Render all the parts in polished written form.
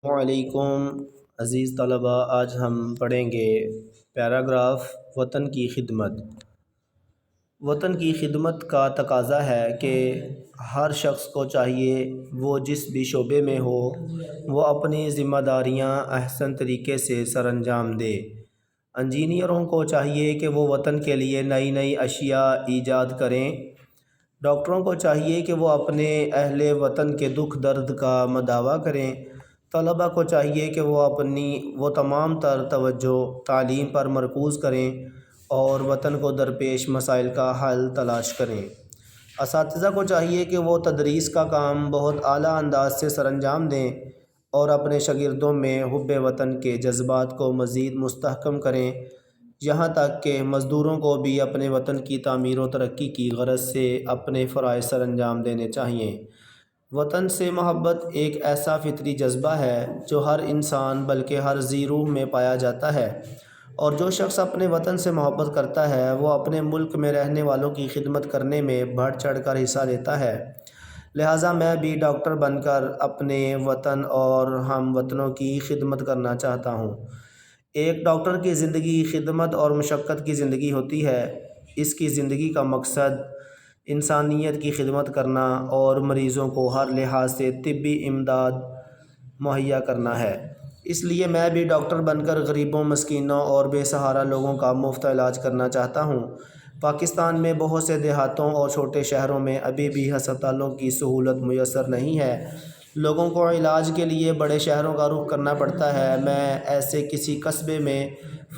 السلام علیکم عزیز طلبہ، آج ہم پڑھیں گے پیراگراف وطن کی خدمت۔ وطن کی خدمت کا تقاضا ہے کہ ہر شخص کو چاہیے وہ جس بھی شعبے میں ہو وہ اپنی ذمہ داریاں احسن طریقے سے سر انجام دے۔ انجینئروں کو چاہیے کہ وہ وطن کے لیے نئی نئی اشیاء ایجاد کریں۔ ڈاکٹروں کو چاہیے کہ وہ اپنے اہل وطن کے دکھ درد کا مداوع کریں۔ طلبہ کو چاہیے کہ وہ تمام تر توجہ تعلیم پر مرکوز کریں اور وطن کو درپیش مسائل کا حل تلاش کریں۔ اساتذہ کو چاہیے کہ وہ تدریس کا کام بہت اعلیٰ انداز سے سر انجام دیں اور اپنے شاگردوں میں حب وطن کے جذبات کو مزید مستحکم کریں، یہاں تک کہ مزدوروں کو بھی اپنے وطن کی تعمیر و ترقی کی غرض سے اپنے فرائض سر انجام دینے چاہئیں۔ وطن سے محبت ایک ایسا فطری جذبہ ہے جو ہر انسان بلکہ ہر ذی روح میں پایا جاتا ہے، اور جو شخص اپنے وطن سے محبت کرتا ہے وہ اپنے ملک میں رہنے والوں کی خدمت کرنے میں بڑھ چڑھ کر حصہ لیتا ہے۔ لہٰذا میں بھی ڈاکٹر بن کر اپنے وطن اور ہم وطنوں کی خدمت کرنا چاہتا ہوں۔ ایک ڈاکٹر کی زندگی خدمت اور مشقت کی زندگی ہوتی ہے۔ اس کی زندگی کا مقصد انسانیت کی خدمت کرنا اور مریضوں کو ہر لحاظ سے طبی امداد مہیا کرنا ہے۔ اس لیے میں بھی ڈاکٹر بن کر غریبوں، مسکینوں اور بے سہارا لوگوں کا مفت علاج کرنا چاہتا ہوں۔ پاکستان میں بہت سے دیہاتوں اور چھوٹے شہروں میں ابھی بھی ہسپتالوں کی سہولت میسر نہیں ہے۔ لوگوں کو علاج کے لیے بڑے شہروں کا رخ کرنا پڑتا ہے۔ میں ایسے کسی قصبے میں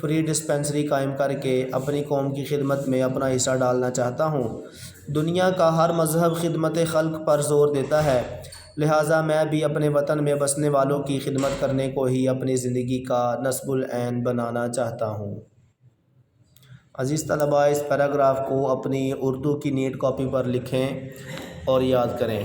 فری ڈسپنسری قائم کر کے اپنی قوم کی خدمت میں اپنا حصہ ڈالنا چاہتا ہوں۔ دنیا کا ہر مذہب خدمت خلق پر زور دیتا ہے، لہٰذا میں بھی اپنے وطن میں بسنے والوں کی خدمت کرنے کو ہی اپنی زندگی کا نصب العین بنانا چاہتا ہوں۔ عزیز طلباء، اس پیراگراف کو اپنی اردو کی نیٹ کاپی پر لکھیں اور یاد کریں۔